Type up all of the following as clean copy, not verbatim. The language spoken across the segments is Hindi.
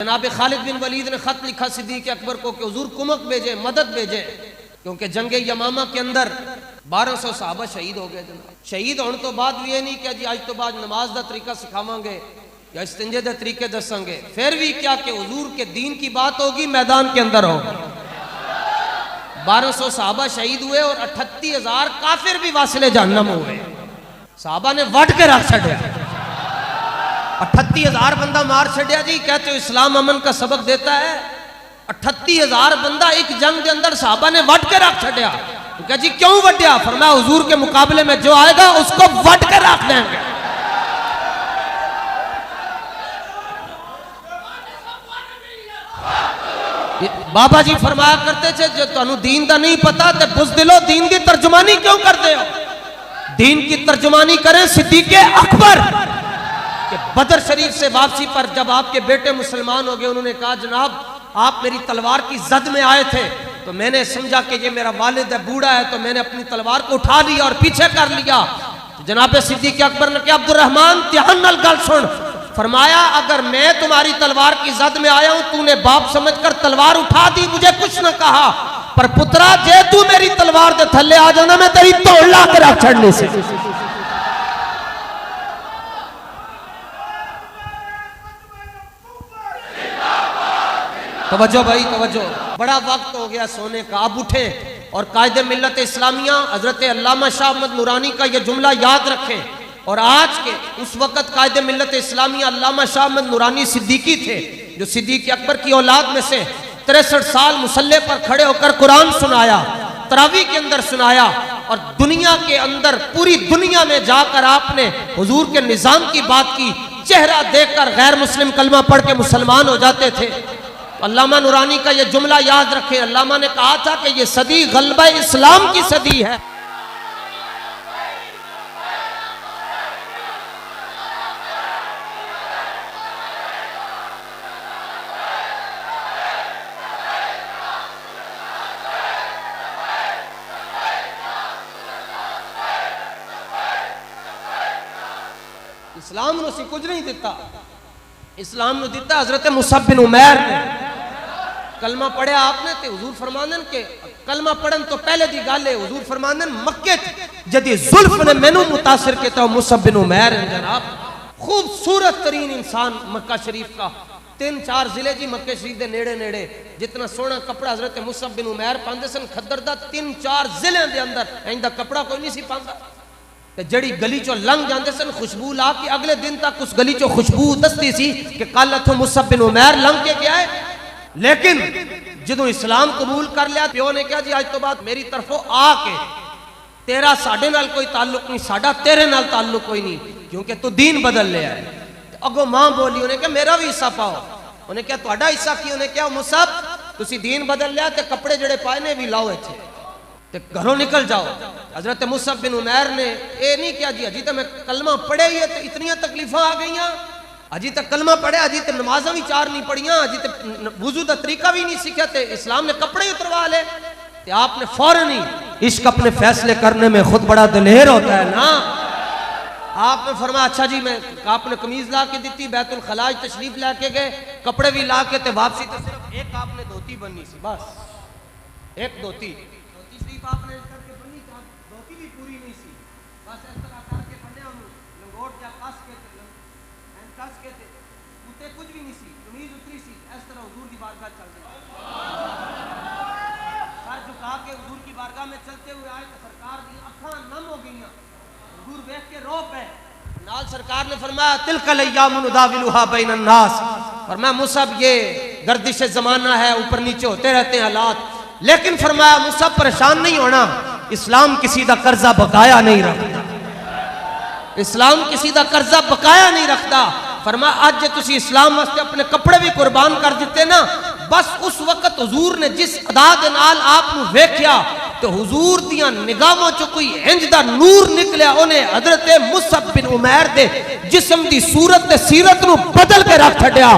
जनाब खालिद बिन वलीद ने खत लिखा सिद्दीक अकबर को कि हुजूर कुमक भेजे, मदद भेजे, क्योंकि जंगे यमामा के अंदर 1200 सहाबा शहीद हो गए। शहीद होने तो बाद भी ये नहीं कि जी आज तो बाद नमाज का तरीका सिखावांगे या इस्तिंजे के तरीके दसांगे, फिर भी क्या कि हुजूर के दीन की बात होगी मैदान के अंदर होगी। 1200 सहाबा शहीद हुए और 38,000 काफिर भी वासिले जहन्नम हुए। सहाबा ने वट के रख छड़िया, 38,000 बंदा मार छड़िया जी। कहते हो इस्लाम अमन का सबक देता है। 38,000 बंदा एक जंग के अंदर सहाबा ने वट के रख छड़िया। तो क्या जी क्यों वटिया? फरमाया हुजूर के मुकाबले में जो आएगा उसको वट के रख देंगे। बाबा जी फरमाया करते थे जो तुहानू दीन का नहीं पता तो बुज़दिलो दीन की तर्जुमानी क्यों करते हो? दीन की तर्जुमानी करें सिद्दीक अकबर के बदर शरीफ से वापसी पर जब आपके बेटे मुसलमान हो गए, उन्होंने कहा जनाब आप मेरी तलवार की जद में आए थे तो मैंने समझा कि ये मेरा वालिद है, बूढ़ा है, तो मैंने अपनी तलवार को उठा लिया और पीछे कर लिया। तो जनाब सिद्दीक अकबर ने कहा अब्दुर्रहमान ध्यान नाल गल सुन। फरमाया अगर मैं तुम्हारी तलवार की जद में आया हूं, तूने बाप समझकर तलवार उठा दी, मुझे कुछ न कहा, पर पुत्रा जे तू मेरी तलवार के थल्ले आ जाना मैं तेरी तोड़ ला के रख छड़ने से। तवज्जो भाई तवज्जो, बड़ा वक्त हो गया सोने का, अब उठे और कायदे मिल्लत इस्लामिया हजरत अल्लामा शाह अहमद नूरानी का यह जुमला याद रखें। और आज के उस वक्त कायदे मिल्लत इस्लामिया अल्लामा शाह अहमद नूरानी सिद्दीकी थे, जो सिद्दीक अकबर की औलाद में से 63 साल मुसल्ले पर खड़े होकर कुरान सुनाया, तरावी के अंदर सुनाया, और दुनिया के अंदर पूरी दुनिया में जाकर आपने हुजूर के निजाम की बात की। चेहरा देखकर गैर मुस्लिम कलमा पढ़ के मुसलमान हो जाते थे। अल्लामा नूरानी का यह जुमला याद रखें। अल्लामा ने कहा था कि यह सदी गलबा इस्लाम की सदी है। इस्लाम ने कुछ नहीं दिता, इस्लाम ने दिता हजरत मुसअब बिन उमैर ने। कलमा पढ़िया आपने ते हुजूर फरमानन के कलमा पढ़न तो पहले दी गल है, हुजूर फरमानन मक्के जदी जुल्फ ने मैनू मुतासिर किया मुसअब बिन उमैर जनाब। खूबसूरत तरीन इंसान मक्का शरीफ का, 3-4 जिले जी मक्के शरीफ के नेड़े नेड़े, जितना सोहना कपड़ा हजरत मुसअब बिन उमैर पांदे सन खद्दर दा 3-4 जिले के अंदर इंदा कपड़ा कोई नहीं सी पांदा। जड़ी गली चो लंघ जाते सन खुशबू ला के अगले दिन तक उस गली चो खुशबू दसती सी कि कल इथों मुसअब बिन उमैर लंघ के गया है। लेकिन जो इस्लाम कबूल कर लिया, प्यो ने कहा जी आज तो बाद मेरी तरफों आके तेरा साडे नाल कोई ताल्लुक नहीं, साडा तेरे नाल ताल्लुक कोई नहीं, क्योंकि तू दीन बदल लिया है। अगो मां बोली, उन्हें कहा मेरा भी हिस्सा पाओ। उन्हें क्या तुहाडा हिस्सा की? उन्हें क्या मुसअब तुसी दीन बदल लिया तो कपड़े जड़े पाए ने भी लाओ इत्थे ते घरों निकल जाओ। हजरत मुसअब बिन उमैर ने ये नहीं किया जी अजी तो मैं कलमा पढ़े ही है तो इतनी तकलीफा आ गई, अजी तक कलमा पढ़े, अजी तो नमाजा भी 4 नहीं पढ़िया, अजी तो वुजू का तरीका भी नहीं सीखा, थे इस्लाम ने कपड़े ही उतरवा ले। तो आपने फौरन ही इश्क अपने फैसले करने में खुद बड़ा दिलेर होता है ना। आपने फरमाया अच्छा जी, मैं आपने कमीज ला के दी, बैतुल खलाज तशरीफ ला के गए, कपड़े भी ला के थे, वापसी तो सिर्फ एक आपने धोती बननी सी, बस एक धोती आपने करके बनी, धोती भी पूरी नहीं सी, बस इस तरह करके बने हम लंगोट या कस के थे उते कुछ भी नहीं सी, कमीज उतरी सी, इस तरह हुजूर की बारगाह चल रही, सर झुका के हुजूर की बारगाह में चलते हुए आए तो सरकार की आंखें नम हो गई, हुजूर देख के रो पे। नाल सरकार ने फरमाया तिलकल अय्याम नुदाविलुहा बैनन नास, फरमाया मुसअब ये गर्दिश ज़माना है, ऊपर नीचे होते रहते हैं हालात, लेकिन फरमाया मुसअब परेशान नहीं होना, इस्लाम किसी का कर्जा बकाया नहीं रखता, इस्लाम किसी का कर्जा बकाया नहीं रखता। फरमाया आज जे तुसी इस्लाम वास्ते अपने कपड़े भी कुर्बान कर दिते ना, बस उस वक्त हुजूर ने जिस अदा दे नाल आपनू वेख्या तो हुजूर दियां निगाहों चो कोई इंज दा नूर निकलिया, उन्हें हजरत मुसअब बिन उमैर दे जिस्म दी सूरत ते सीरत नू बदल के रख छड्या।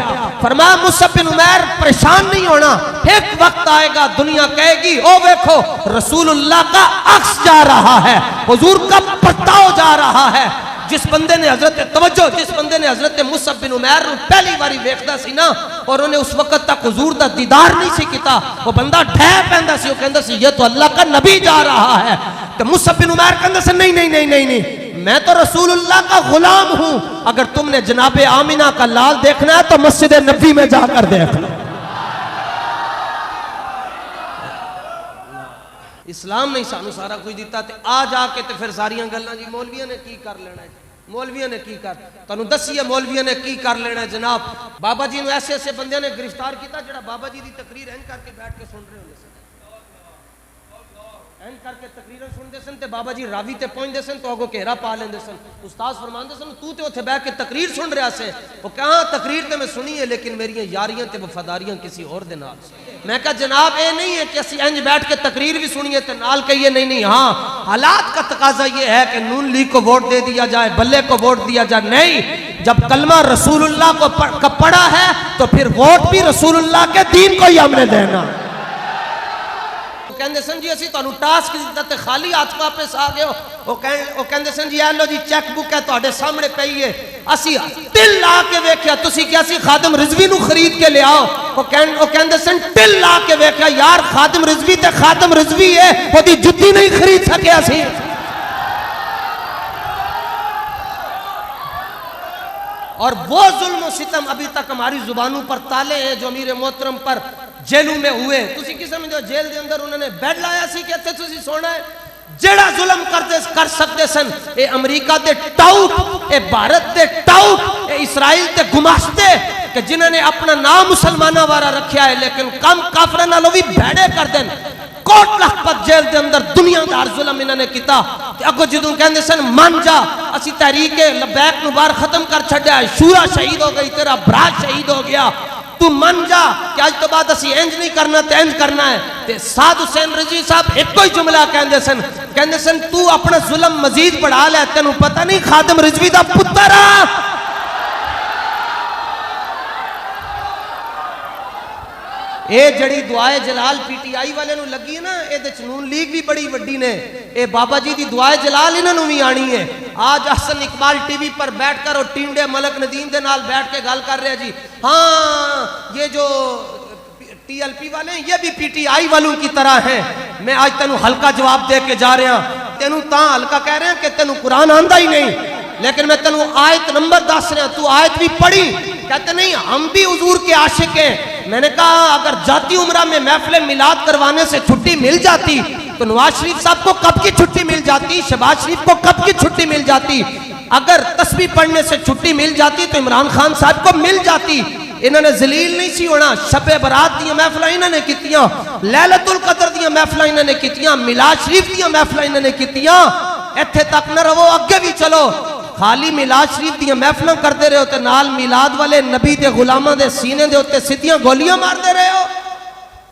फरमाया मुसअब बिन उमैर परेशान नहीं होना, एक वक्त आएगा दुनिया कहेगी ओ देखो रसूलुल्लाह का अक्स जा रहा है, हुजूर का बर्ताव जा रहा है, जिस बंदे ने हजरत तवज्जो जिस बंदे ने हजरत मुसअब बिन उमैर पहली बारी वेखदा सी ना और उन्हें उस वक्त तक हुजूर दा दीदार नहीं सी कीता, वो बंदा ढह पैंदा सी, वो कहंदा सी ये तो अल्लाह का नबी जा रहा है। तो मुसअब बिन उमैर कहंदा सी नहीं नहीं नहीं नहीं नहीं, मैं तो रसूलुल्लाह का गुलाम हूं, अगर तुमने जनाबे आमिना का लाल देखना है तो मस्जिद नबी में जाकर देख लो। इस्लाम नहीं सानू सारा कुछ दिता ते आ जाके ते फिर सारियां गल्लां जी मौलवियों ने की कर लेना है, मौलवियों ने की कर तुहानू दसिए मौलवियों ने की कर लेना है। जनाब बाबा जी ने ऐसे ऐसे बंदे ने गिरफ्तार किया जरा बाबा जी की तकरीर इंज करके बैठ के सुन रहे होंगे सन, इंज करके तकरीर सुनते सन ते बाबा जी रावी ते पहुंचते सन तो अगो घेरा पा लेंदे सन। उस्ताद फरमांदे सन तू ते उत्थे बैठ के तकरीर सुन रहा से, वो कहा तकरीर ते मैं सुनी है लेकिन मेरी यारियां ते वफादारियां किसी और दे नाल। मैं कहा जनाब ये नहीं है कि असि इंज बैठ के तकरीर भी सुनिए तो नाल कहिए नहीं नहीं, हाँ हालात का तकाजा ये है कि नून लीग को वोट दे दिया जाए, बल्ले को वोट दिया जाए। नहीं, जब कलमा रसूलुल्लाह को पढ़ा है तो फिर वोट भी रसूलुल्लाह के दीन को ही हमने देना। कहंदे सन जी असी तुहानू टास्क दिता ते खाली हाथ वापस आ गए हो। वो कहंदे सन जी ए लो जी चेक बुक है तुहाडे सामने पई है, असी तिल ला के वेख्या, तुसी क्या सी खादिम रिजवी नू खरीद के ले आओ। वो कहंदे सन तिल ला के वेख्या यार खादिम रिजवी ते खादिम रिजवी है, ओदी जुत्ती नहीं खरीद सके असी। और वो जुल्म सितम अभी तक हमारी जुबानों पर ताले हैं जो अमीर मोहतरम पर जेलों में हुए। तुसी की समझो जेल के अंदर उन्होंने बेड लाया सी कि इत्थे तुसी सोना है। जेड़ा जुल्म कर सकते सन ये अमरीका दे टाउट, ये भारत दे टाउट, ये इसराइल दे गुमाश्ते कि जिन्होंने अपना नाम मुसलमाना वाला रखा है लेकिन कम काफरा नालों भी भेड़े कर देन। कोट लखपत जेल के अंदर दुनियादार जुल्म इन्होंने किया। अगो जो कहते सन मन जा असी तहरीक लबैक बार खत्म कर छड्या, शूरा शहीद हो गई, तेरा भरा शहीद हो गया, तू मन जा कि आज तो बाद असी इंज नहीं करना ते इंज करना है। ते साद हुसैन रजी साहब एक ही जुमला कहते सन तू अपना जुल्म मजीद बढ़ा ले, तेनू पता नहीं खादिम रिजवी दा पुत्र आ। ये जड़ी दुआए जलाल पीटीआई वाले नू लगी है ना, ये नून लीग भी बड़ी वड्डी ने, ये बाबा जी की दुआए जलाल इन्होंने भी आनी है। आज हसन इकबाल टीवी पर बैठकर और टींडे मलक नदीम के नाल बैठ के गल कर रहे जी, हाँ ये जो टीएलपी वाले ये भी पीटीआई वालों की तरह हैं। मैं आज तेनू हल्का जवाब दे के जा रहा, तेनू ता हल्का कह रहे हैं कि तेनू कुरान आंदा ही नहीं, लेकिन मैं तेनू आयत नंबर दस रहा, तू आयत भी पढ़ी। कहते नहीं हम भी हुजूर के आशिक हैं। मैंने कहा अगर जाती उम्रा में महफिल मिलाद करवाने से छुट्टी मिल जाती तो नवाज शरीफ साहब को कब की छुट्टी मिल जाती, शहबाज शरीफ को कब की छुट्टी मिल जाती, अगर तस्बीह पढ़ने से छुट्टी मिल जाती तो इमरान खान साहब को मिल जाती। इन्होंने जलील नहीं सी होना। शबे बरात दी महफिल इन्होंने कीतियां, लैलतुल कदर दी महफिल इन्होंने कीतियां, मिलाद शरीफ दी महफिल इन्होंने कीतियां। इत्थे तक न रहो, अगे भी चलो। खाली मिलाद शरीफ दी महफिल करते रहे हो तो नाल मिलाद वाले नबी के गुलामां दे सीने दे उत्ते सीधियां गोलियां मारते रहे हो।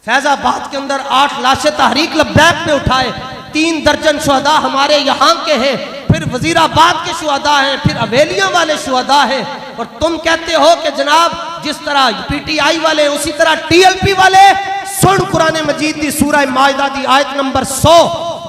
फैजाबाद के अंदर 8 लाशें तहरीक लब्बैक में उठाए, 3 दर्जन शुहदा हमारे यहाँ के हैं, फिर वजीराबाद के शुहदा हैं, फिर अवेलियां वाले शुहदा हैं। और तुम कहते हो कि जनाब जिस तरह पीटीआई वाले उसी तरह टीएलपी वाले। सुन कुरान मजीद की सूरह माइदा की आयत नंबर 100,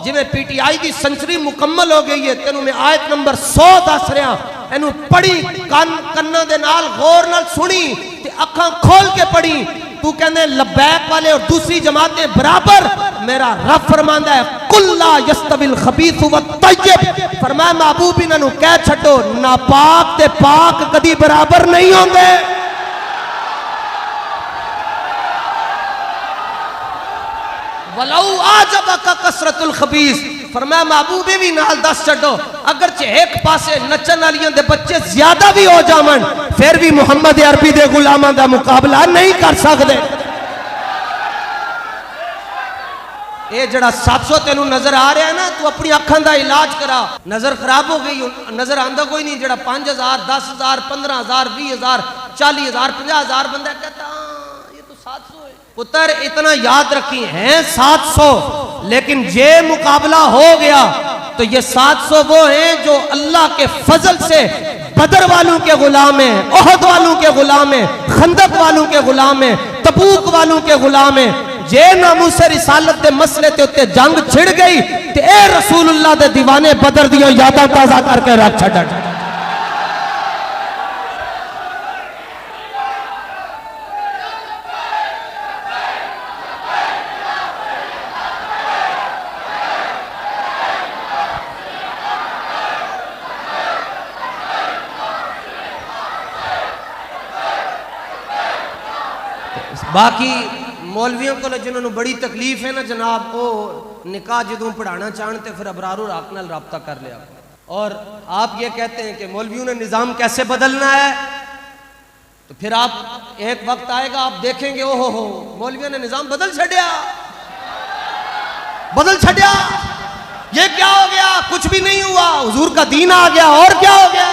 जिवें पीटीआई की सेंचुरी मुकम्मल हो गई है, तेनों मैं आयत नंबर 100 दस रहा, इनू पढ़ी कन्ना दे नाल गौर नाल सुनी ते अखां खोल के पढ़ी। तू कहने लब्बैक वाले और दूसरी जमातें बराबर, मेरा रब फरमांदा है कुल्ला यस्तविल खबीस व तय्यब, फरमाया महबूब इन्हां नू कह छड्डो नापाक ते पाक कदी बराबर नहीं होंदे। वलाउ आजबका कसरतुल खबीस, फरमाया महबूबे भी नाल दस छड्डो अगर एक पासे नचन वालियां दे बच्चे ज्यादा भी हो जावन फिर भी मुहम्मद अरबी दे गुलामां दा मुकाबला नहीं कर सकते। ये जड़ा 700 तेनू नजर आ रहा है ना, तू अपनी अखां दा इलाज करा। नजर खराब हो गई, नजर आंदा कोई नहीं। जड़ा 5000 10,000 15,000 20,000 40,000 50,000 बंदा कहता ये तो 700 है। पुत्र इतना याद रखी है 700, लेकिन ये मुकाबला हो गया तो ये 700 वो हैं जो अल्लाह के फजल से बदर वालों के गुलाम हैं, ओहद वालों के गुलाम हैं, खंदक वालों के गुलाम हैं, तबूक वालों के गुलाम हैं। जे नामूस रिसालत के मसले ते उत्ते जंग छिड़ गई ते ए रसूलुल्लाह दे दीवाने बदर दियां यादां ताज़ा करके रख छड्डण। बाकी मौलवियों को जिन्होंने बड़ी तकलीफ है ना जनाब, वो निकाह जो पढ़ाना चाहते फिर अबरारो राक नाल रब्ता कर लिया। और आप ये कहते हैं कि मौलवियों ने निज़ाम कैसे बदलना है, तो फिर आप एक वक्त आएगा आप देखेंगे ओ हो मौलवियों ने निज़ाम बदल छड़िया, बदल छड़िया, ये क्या हो गया, कुछ भी नहीं हुआ, हुजूर का दीन आ गया, और क्या हो गया।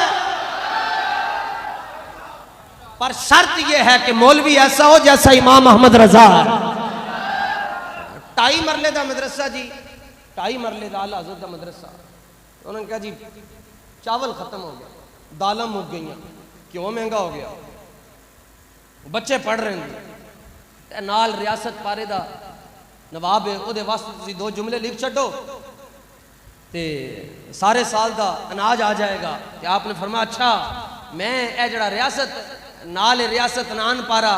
पर शर्त यह है कि मौलवी ऐसा हो जैसा इमाम अहमद रजा है। 2.5 मरले का मदरसा जी, 2.5 मरले का आला हज़रत का मदरसा। उन्होंने कहा जी चावल खत्म हो गया, दाल मुक गई, क्यों महंगा हो गया, बच्चे पढ़ रहे हैं, नाल रियासत पारे दा नवाब है, ਉਹਦੇ वास्ते ਤੁਸੀਂ 2 जुमले लिख छो ते सारे साल का अनाज आ जाएगा। ते आपने फरमाया अच्छा मैं ए जड़ा रियासत नाल रियासत नान पारा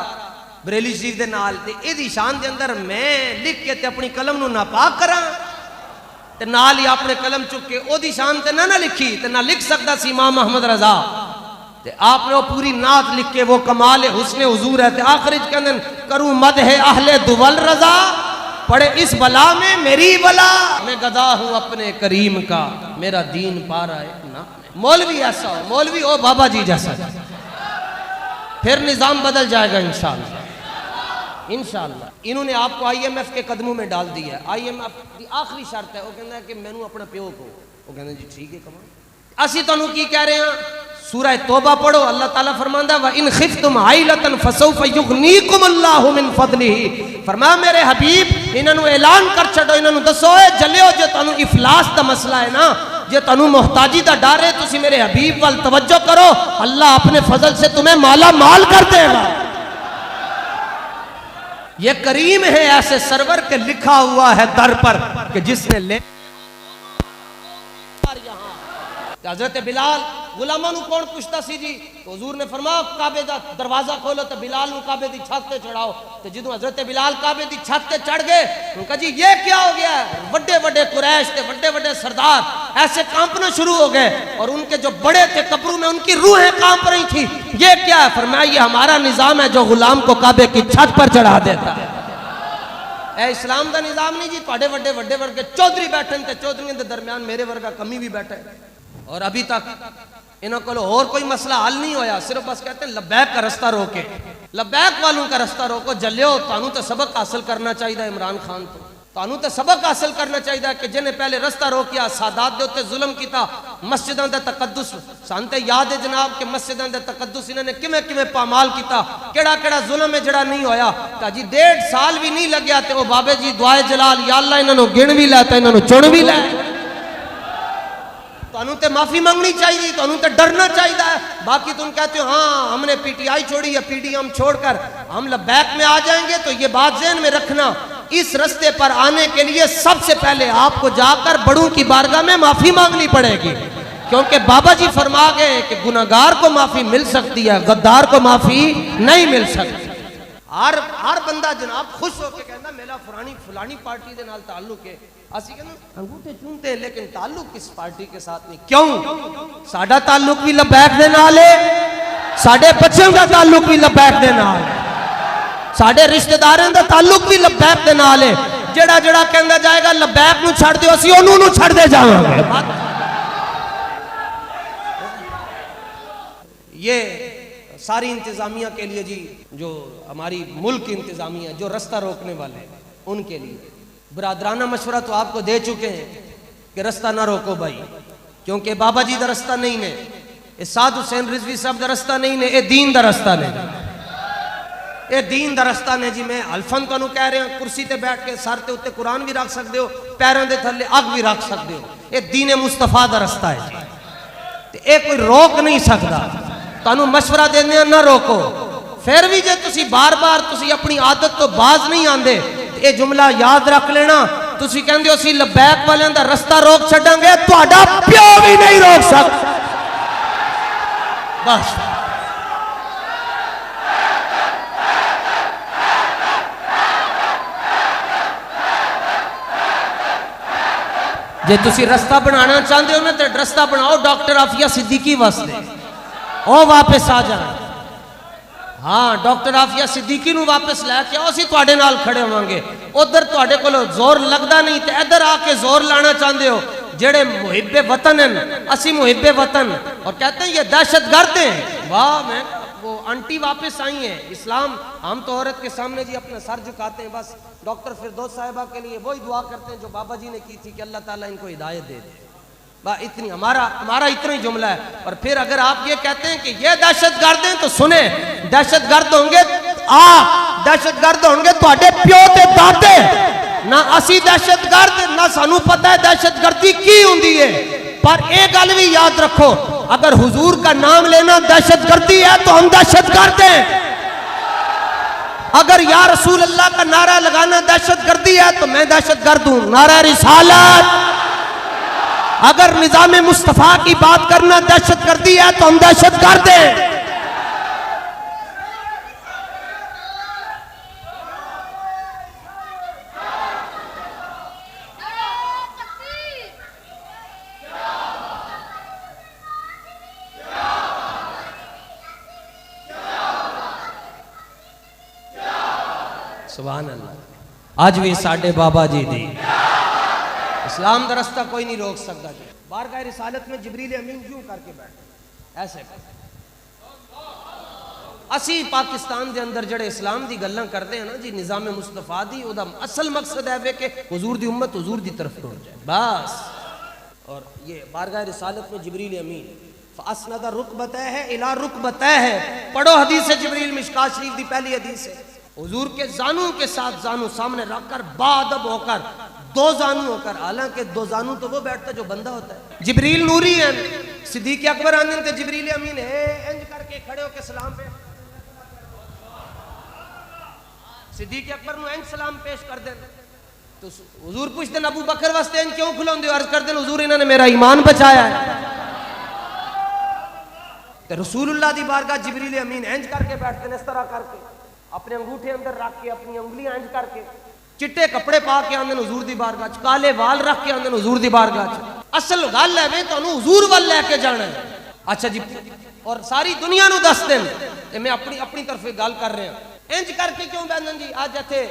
बरेली शरीफ दे नाल ते एदी शान दे अंदर मैं लिख के ते अपनी कलम नू नापाक करा ते नाल ही अपने कलम चुक के ओदी शान ते ना लिखी ते ना लिख सकता सी इमाम अहमद रजा। ते आपने वो पूरी नात लिख के वो कमाल हुस्ने हुजूर है। ते आखिर कहंदे करूं मदह अहले दुवल रजा, पड़े इस बला में मेरी बला, मैं गदा हूं अपने करीम का, मेरा दीन पा रहा है ना। मौलवी ऐसा हो, मौलवी ओ बाबा जी जैसा, फिर निजाम बदल जाएगा इंशाअल्लाह इंशाअल्लाह। इन्होंने आपको IMF के कदमों में डाल दिया है। IMF की आखिरी शर्त है, वो कहना है कि मैनू अपना प्यो को, वो कहना जी ठीक है कमा। असी तुहानू की कह रहे हैं, सूरह तौबा पढ़ो, अल्लाह ताला फरमांदा व इन खिफ्तुम आइलतन फसौफ युगनीकुम अल्लाहु मिन फदलिही। फरमाया मेरे हबीब इन्होंने ऐलान कर छड़ो, इन्होंने दसो जलियो जो तुहानू इफलास का मसला है ना, जो तुहानू मोहताजी का डर है, तुसी मेरे हबीब वाल तवज्जो करो, अल्लाह अपने फजल से तुम्हें माला माल कर देगा। ये करीम है ऐसे सरवर के लिखा हुआ है दर पर कि जिसने ले हजरत बिलाल गुलामां नू कौन पुछता सी जी, तो हुजूर ने फरमाया काबे दा दरवाजा खोलो तो बिलाल नू काबे दी छत ते चढ़ाओ। तो जदों हजरत बिलाल काबे दी छत ते चढ़ गए, उनका जी ये क्या हो गया, बड़े बड़े कुरैश थे, बड़े बड़े सरदार ऐसे कांपना शुरू हो गए, और उनके जो बड़े थे कब्रों में उनकी रूहें कांप रही थी। ये क्या है, फरमाया ये हमारा निजाम है जो गुलाम को काबे की छत पर चढ़ा देता है। ए इस्लाम का निजाम नहीं जी, तुहाडे वड्डे वड्डे वर्गे चौधरी बैठे ते चौधरियों के दरमियान मेरे वर्गा कमी भी बैठे, और अभी तक इन्हों को और कोई मसला हल नहीं होया। सिर्फ बस कहते हैं लब्बैक का रास्ता रोके, लब्बैक वालों का रास्ता रोको। जलियो तानू तो सबक हासिल करना चाहिए इमरान खान तो, तानू तो सबक हासिल करना चाहिए कि जिन्हें पहले रास्ता रोकिया, सादात दे उत्ते जुल्म किया, मस्जिदों का तकद्दुस सान ते याद है जनाब कि मस्जिदों का तकद्दुस इन्होंने किमें किमें पामाल किया, केड़ा केड़ा जुल्म है जड़ा नहीं होया। तो जी 1.5 साल भी नहीं लग्या तो बाबे जी दुआए जलाल या अल्लाह इन्होंने गिन भी लै, इन्होंने चुन भी लै। तुहानू तो माफी मांगनी चाहिए, तुहानू तो डरना चाहिए। बाकी तुम कहते हो हाँ हमने PTI छोड़ी या PDM छोड़कर हम लब्बैक में आ जाएंगे, तो ये बात ज़हन में रखना, इस रास्ते पर आने के लिए सबसे पहले आपको जाकर बड़ों की बारगाह में माफी मांगनी पड़ेगी, क्योंकि बाबा जी फरमा गए कि गुनाहगार को माफी मिल सकती है, गद्दार को माफी नहीं मिल सकती। हर बंदा जनाब खुश होकर कहना मेरा फलानी पार्टी के नाल ताल्लुक है, असि कहना अंगूठे चूमते हैं लेकिन ताल्लुक किस पार्टी के साथ नहीं। क्यों, साडा ताल्लुक भी लब्बैक दे नाल है, साडे बच्चों का ताल्लुक भी लब्बैक दे नाल है, साडे रिश्तेदारों का ताल्लुक भी लब्बैक दे नाल है। जेड़ा जेड़ा कहंदा जाएगा लब्बैक नू छड़ दियो, असि ओनू नू छड़ दे जावांगे। ये सारी इंतजामिया के लिए जी, जो हमारी मुल्क की इंतजामिया जो रास्ता रोकने वाले उनके लिए बरादराना मशवरा तो आपको दे चुके हैं कि रास्ता ना रोको भाई, क्योंकि बाबा जी का रास्ता नहीं ने, ये साद हुसैन रिजवी साहब का रास्ता नहीं ने, ये दीन का रास्ता ने, ये दीन का रास्ता ने जी। मैं अल्फन तुहानू कह रहा हूं, कुर्सी ते बैठ के सर ते उत्ते कुरान भी रख सकते हो, पैरों के थले अग भी रख सकते हो, ये दीन मुस्तफा का रास्ता है जी, ये कोई रोक नहीं सकता। तुहानू मशवरा देने ना रोको, फिर भी जे तुसी बार बार तुसी अपनी आदत तो बाज नहीं आंदे, ये जुमला याद रख लेना, तुसी कहंदे हो असीं लब्बैक वालियां दा रास्ता रोक छड्डांगे, तुहाडा प्यो भी नहीं रोक सकदा। बस जे तुसी रास्ता बनाना चाहते हो ना तो रास्ता बनाओ डॉक्टर आफिया सिद्दीकी वास्ते, ओ वापस आ जाए, हाँ डॉक्टर आफिया सिद्दीकी नू वापस लैके आओ, असीं तुहाडे नाल खड़े होवांगे। उधर तुहाडे कोलों जोर लगदा नहीं ते इधर आके जोर लाना चाहते हो। जेड़े मुहिब्बे वतन हैं, असी मुहिब्बे वतन, और कहते हैं ये दहशतगर्द हैं। वाह, मैं वो आंटी वापस आई है। इस्लाम, हम तो औरत के सामने जी अपना सर झुकाते हैं, बस डॉक्टर फिरदौस साहिबा के लिए वही दुआ करते हैं जो बाबा जी ने की थी कि अल्लाह ताला इनको हिदायत दे दे। बस इतनी हमारा इतना ही जुमला है। और फिर अगर आप ये कहते हैं कि ये दहशतगर्द हैं, तो सुने, दहशतगर्द होंगे दहशतगर्द होंगे तुहाडे प्यो ते दादे, ना असी दहशतगर्द, ना सानू पता है दहशतगर्दी की हुंदी है। पर एक गल भी याद रखो, अगर हुजूर का नाम लेना दहशतगर्दी है तो हम दहशतगर्द हैं। अगर या रसूल अल्लाह का नारा लगाना दहशतगर्दी है तो मैं दहशतगर्द हूं। नारा रिसालत। अगर निजाम मुस्तफा की बात करना दहशतगर्दी है तो हम दहशतगर्द हैं। सुभान अल्लाह। आज भी साडे बाबा जी दी इस्लाम का रास्ता कोई नहीं रोक सकता जी। बारगाह रिसालत में जिब्रील अमीन यूं करके बैठे, ऐसे असी पाकिस्तान के अंदर जड़े इस्लाम की गल्लां करते हैं ना जी, निजाम मुस्तफा दी, उदा असल मकसद है वे कि हुजूर दी उम्मत हुजूर की तरफ टुर जाए, बस। और ये बारगाह रिसालत में जिब्रील अमीन असनदा रुकबतह है इला रुकबतह है। पढ़ो हदीस जिब्रील मिशकात शरीफ की पहली हदीस है। हुजूर के जानू के साथ जानू सामने रखकर बाअदब होकर, दो जानू होकर, हालांकि दो जानू तो वो बैठता जो बंदा होता है। जिब्रील नूरी है, सिद्दीक अकबर आनंद थे, जिब्रील अमीन है इंज करके खड़े होकर सलाम पे, सिद्दीक अकबर नु इंज सलाम पेश कर दे। तो हुजूर पूछते अबू बकर वास्ते इंज क्यों खुलांदे हो? अर्ज कर दे हुजूर इन्होंने मेरा ईमान बचाया है। तो रसूलुल्लाह दी बारगाह जिब्रील अमीन इंज करके बैठते हैं, इस तरह करके अपने अंगूठे अंदर रख के, अपनी उंगलियां इंज करके, चिट्टे कपड़े पा के आंदे हुजूर दी बारगाह च, काले वाल रख के आंदे हुजूर दी बारगाह च। असल गल है वे तुहानू हुजूर वल लेके जाना है। अच्छा जी, और सारी दुनिया नू दस दिन, मैं अपनी तरफ गल कर रहा हूं। इंज करके क्यों बैठन जी? अज इत्थे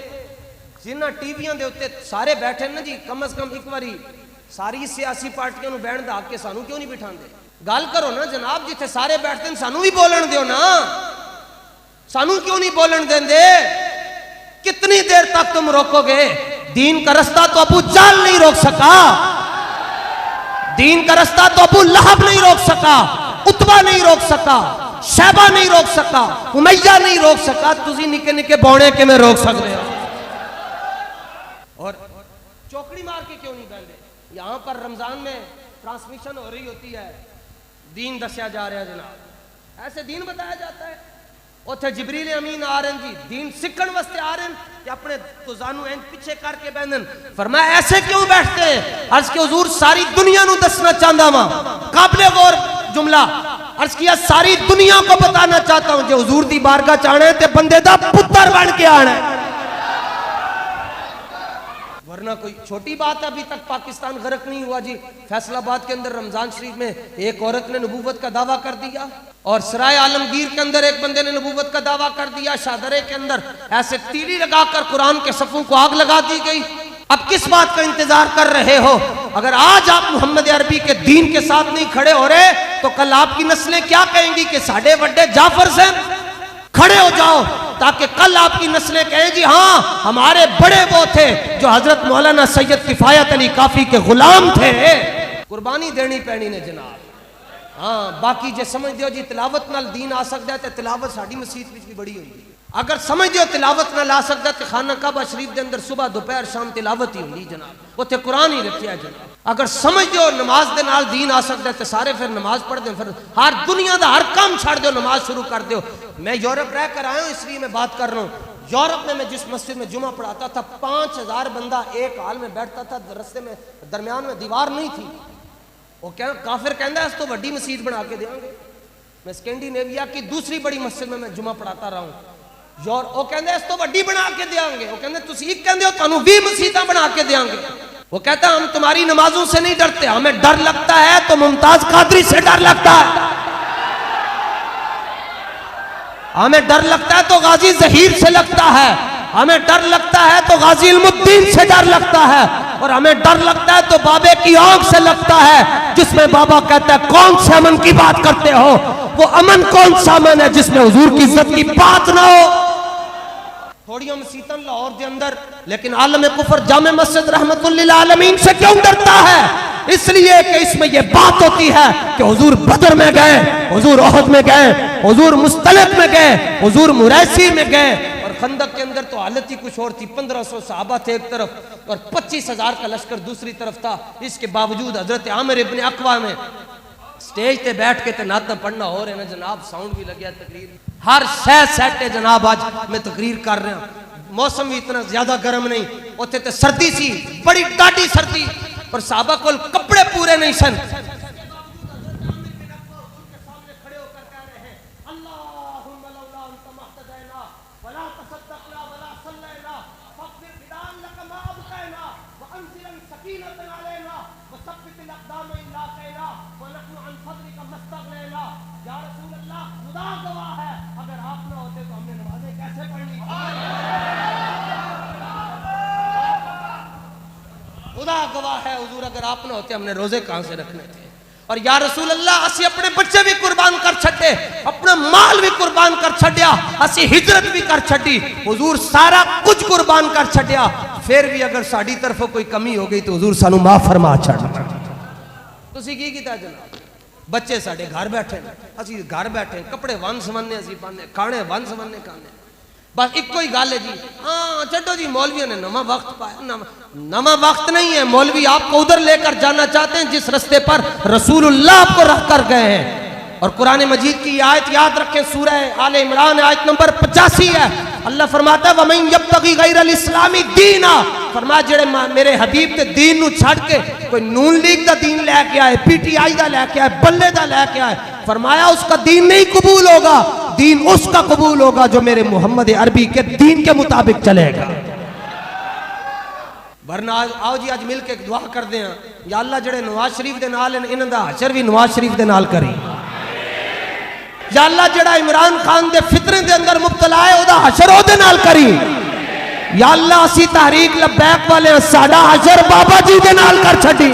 जिन्हां टीवियां दे उत्ते सारे बैठे ना जी, कम अज कम एक बारी सारी सियासी पार्टियां नू बैठण दा हक के सानू क्यों नहीं बिठांदे? गल करो ना जनाब, जिथे सारे बैठते हैं सानू भी बोलन दियो ना, सानू क्यों नहीं बोलन देंदे? कितनी देर तक तुम रोकोगे? दीन का रास्ता तो अबू जाल नहीं रोक सका, दीन का रास्ता तो अबू लहब नहीं रोक सका, उतबा नहीं रोक सका, शैबा नहीं रोक सका, उमैया नहीं रोक सका, तुसी निके निके बौने के में रोक सकते हो। और चौकड़ी मार के क्यों नहीं बैठे? यहां पर रमजान में ट्रांसमिशन हो रही होती है, दीन दसिया जा रहा है जनाब, ऐसे दीन बताया जाता है। उथे जिब्रील अमीन आ रहे हैं जी, दीन सीखण वास्ते आ रहे हैं कि अपने तो जानू इंज पीछे करके बैठन। फरमाया ऐसे क्यों बैठते हैं? अर्ज के हुजूर सारी दुनिया नू दसना चाहता वा, काबिले गौर जुमला। अर्ज किया सारी दुनिया को बताना चाहता हूं जो हुजूर दी बारगाह च आना है ते बंदे दा पुत्र बन के आना है, वरना कोई छोटी बात है। अभी तक पाकिस्तान गर्क नहीं हुआ जी। फैसलाबाद के अंदर रमजान शरीफ में एक औरत ने नबूवत का दावा कर दिया, और सराय आलमगीर के अंदर एक बंदे ने नबूवत का दावा कर दिया। शादरे के अंदर ऐसे तीली लगाकर कुरान के सफ़ों को आग लगा दी गई। अब किस बात का इंतजार कर रहे हो? अगर आज आप मोहम्मद अरबी के दीन के साथ नहीं खड़े हो रहे तो कल आपकी नस्लें क्या कहेंगी कि साढ़े बड़े जाफर से खड़े हो जाओ, ताकि कल आपकी नस्लें कहें जी हाँ हमारे बड़े वो थे जो हजरत मौलाना सैयद किफायत अली काफी के गुलाम थे। कुर्बानी देनी पैनी ने जनाब। हाँ, बाकी जे समझ दियो जी तिलावत नाल दीन आ सकता है तो तिलावत साड़ी मसीत विच भी बड़ी होगी। अगर समझ दियो तिलावत नाल आ सकता तो खाना काबा शरीफ के अंदर सुबह दोपहर शाम तिलावत ही होगी जनाब, उत्थे कुरान ही रखिया जनाब। अगर समझ दियो नमाज दे नाल दीन आ सकता है तो सारे फिर नमाज पढ़ दो, फिर हर दुनिया का हर काम छड़ दो, नमाज शुरू कर दो। मैं यूरोप रह कर आया हूँ इसलिए मैं बात कर रहा हूँ। यूरोप में मैं जिस मस्जिद में जुमा पढ़ाता था 5000 बंदा एक हाल में बैठता था, रस्ते में दरमियान में दीवार नहीं थी। वो क्या काफिर कहता है इस तो बड़ी मस्जिद बना के देंगे। मैं स्कैंडिनेविया की दूसरी बड़ी मस्जिद में मैं जुमा पढ़ाता रहा हूँ। वो कहते इस तो बड़ी बना के देंगे। वो कहते तुम एक कहते हो तुहानू 20 मस्जिदां बना के देंगे। वो कहता हम तुम्हारी नमाजों से नहीं डरते, हमें डर लगता है तो मुमताज कादरी से डर लगता है। हमें डर लगता है तो गाजी जहीर से लगता है, हमें डर लगता है तो गाजी इल्मुद्दीन से डर लगता है, और हमें डर लगता है तो बाबे की आंख से लगता है, जिसमें बाबा कहता है कौन से अमन की बात करते हो, वो अमन कौन सा अमन है जिसमें हुजूर की इज्जत की बात ना हो। थोड़ी मसीतन लाहौर के अंदर, लेकिन आलम कुफर जामे मस्जिद रहमतुल लिल आलमीन से क्यों डरता है? इसलिए कि इसमें यह बात होती है कि हुजूर बदर में गए, हुजूर ओहद में गए, हुजूर मुस्तलिक में गए, हुजूर मुरैसी में गए, और खंदक के अंदर तो हालत ही कुछ और थी। 1500 सहाबा थे एक तरफ और 25,000 का लश्कर दूसरी तरफ था। इसके बावजूद हजरत आमिर इब्न अकवा में स्टेज पे बैठ के नाता पढ़ना हो रहे ना जनाब, साउंड भी लग गया, तकरीर हर शह सेट है जनाब। आज मैं तकरीर कर रहा हूं, मौसम भी इतना ज्यादा गर्म नहीं, उथे तो सर्दी सी, बड़ी डाटी सर्दी, और साहबा को कपड़े पूरे नहीं सन। खुदा गवाह है हुजूर, अगर आप ना होते हमने रोजे कहां से रखने थे। और या रसूल अल्लाह असी अपने बच्चे भी कुर्बान कर छड्डे, अपना माल भी कुर्बान कर छड्डिया, असी हिजरत भी कर छड्डी, हुजूर सारा कुछ कुर्बान कर छड्डिया, फिर भी अगर साडी तरफों कोई कमी हो गई तो हुजूर सानू माफ फरमा छड्ड। तुसी की कीता जनाब? बच्चे साडे घर बैठे, असी घर बैठे, कपड़े वन सवन्ने असी पाने, खाने वन सवन्ने खाने, बस एक ही गल है जी। हाँ चलो जी, मौलवियों ने नवा वक्त पाया, नवा वक्त नहीं है। मौलवी आपको उधर लेकर जाना चाहते हैं जिस रास्ते पर रसूलुल्लाह आपको रख कर गए हैं। और कुरान मजीद की आयत याद रखें, सूरह आले इमरान आयत नंबर 85 है। अल्लाह फरमाता है वमन यब्तगी गैरल इस्लामी दीना, फरमाया जेड़े मेरे हबीब के दीन नु छड़ के कोई नून लीग दा दीन लेके आए, पीटीआई दा लेके आए, बल्ले दा लेके आए, फरमाया उसका दीन नहीं कबूल होगा, दीन उसका कबूल होगा जो मेरे मोहम्मद अरबी के दीन के मुताबिक चलेगा। वरना आओ जी आज मिल के दुआ कर दे, या अल्लाह जेड़े नवाज शरीफ दे नाल इन्हां दा हशर भी नवाज शरीफ दे नाल करी। या अल्लाह जेड़ा इमरान खान दे फितरे दे अंदर मुब्तला है ओदा हशर ओदे नाल करी। या अल्लाह असी तहरीक लब्बैक वाले साडा हशर बाबा जी दे नाल कर छड्डी।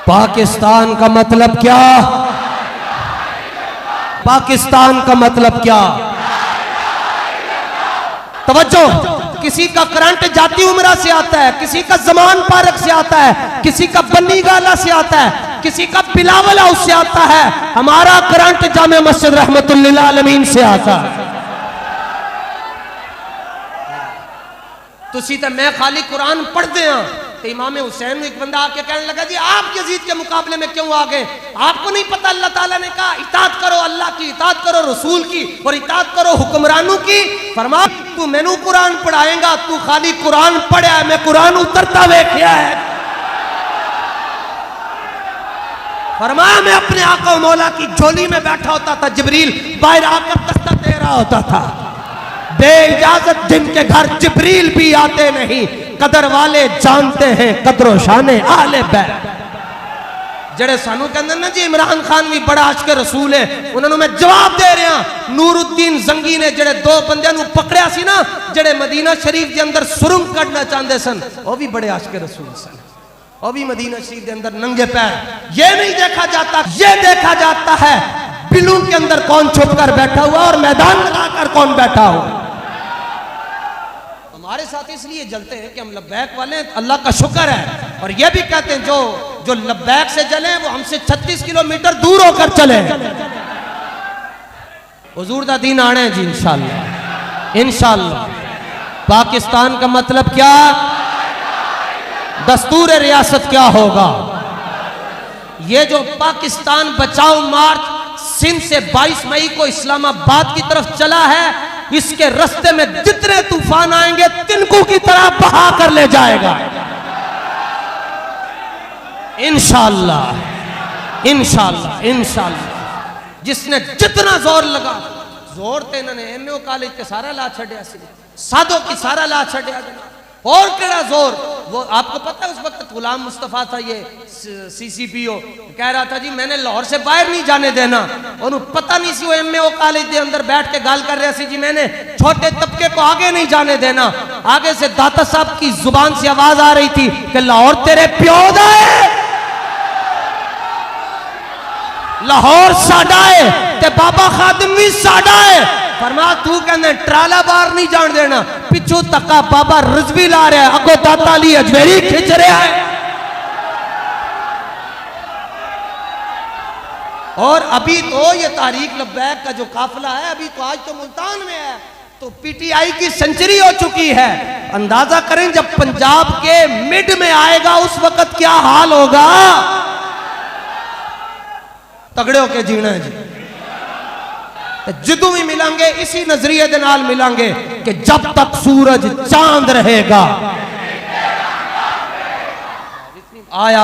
पाकिस्तान का मतलब क्या? पाकिस्तान का मतलब क्या? तवज्जो, किसी का करंट जाती उमरा से आता है, किसी का जमान पारक से आता है, किसी का बन्नी गाला से आता है, किसी का बिलावल हाउस से आता है। हमारा करंट जामे मस्जिद रहमतुल लिल आलमीन से आता है। तुसी तो मैं खाली कुरान पढ़ते हैं। तो इमाम हुसैन एक बंदा आके कहने लगा जी आप यजीद के मुकाबले में क्यों आ गए? आपको नहीं पता अल्लाह ताला ने कहा इताअत करो अल्लाह की, इताअत करो रसूल की, और इताअत करो हुक्मरानों की। फरमाया तू मैनू कुरान पढ़ाएगा, तू खाली कुरान पढ़ा, मैं कुरान उतरता वेख्या है। फरमाया मैं अपने आका मौला की झोली में बैठा होता था, जिब्रील बाहर आकर दस्तक दे रहा होता था। बे इजाजत जिनके घर जिब्रील भी आते नहीं, कदर वाले जानते हैं कदरो शाने आले बैत। जेड़े सानू कहंदे ना जी इमरान खान भी बड़ा आशिक रसूल है, उन्होंने मैं जवाब दे रहा। नूरुद्दीन जंगी ने जेड़े दो बंदियां नू पकड़िया सी ना, जेड़े मदीना शरीफ के अंदर सुरंग कढ़ना चाहते सन, वो भी बड़े आशिक रसूल सन, वो भी मदीना शरीफ के अंदर नंगे पैर। ये नहीं देखा जाता, ये देखा जाता है बिलों के अंदर कौन छुप कर बैठा हुआ और मैदान लगाकर कौन बैठा हुआ। हमारे साथ इसलिए जलते हैं कि हम लब्बैक वाले, अल्लाह का शुक्र है। और ये भी कहते हैं जो लब्बैक से जले वो हमसे 36 किलोमीटर दूर होकर चले। हुजूर दा दीन आने जी इंशाअल्लाह, इंशाअल्लाह। पाकिस्तान का मतलब क्या? दस्तूर रियासत क्या होगा? ये जो पाकिस्तान बचाओ मार्च सिंध से 22 मई को इस्लामाबाद की तरफ चला है, इसके रास्ते में जितने तूफान आएंगे तिनकों की तरह बहा कर ले जाएगा इंशाअल्लाह, इंशाअल्लाह, इंशाअल्लाह। जिसने जितना जोर लगा, जोर तो इन्होंने एमओ कॉलेज के सारा ला छड़िया सी, साधो की सारा ला छड़िया जनाब। और केड़ा जोर, वो आपको पता है उस वक्त गुलाम मुस्तफा था, ये CCPO कह रहा था जी मैंने लाहौर से बाहर नहीं जाने देना। और पता नहीं सी वो MAO कॉलेज के अंदर बैठ के गाल कर रहा सी जी मैंने छोटे तबके को आगे नहीं जाने देना। आगे से दाता साहब की जुबान से आवाज आ रही थी कि लाहौर तेरे प्यो दा है, लाहौर साडा है ते बाबा खादिम भी साडा है। फरमा तू कहने ट्राला बाहर नहीं जान देना, पिछू तका बाबा रिजवी ला रहा है, अगो दाता अली अजमेरी खिंच रहा है। और अभी तो ये तारीख लब्बैक का जो काफिला है अभी तो आज तो मुल्तान में है, तो PTI की सेंचुरी हो चुकी है। अंदाजा करें जब पंजाब के मिड में आएगा उस वक्त क्या हाल होगा। तगड़े होके जीना है जी। जिदू भी मिलेंगे इसी नजरिए दे नाल मिलेंगे कि जब तक सूरज चांद रहेगा आया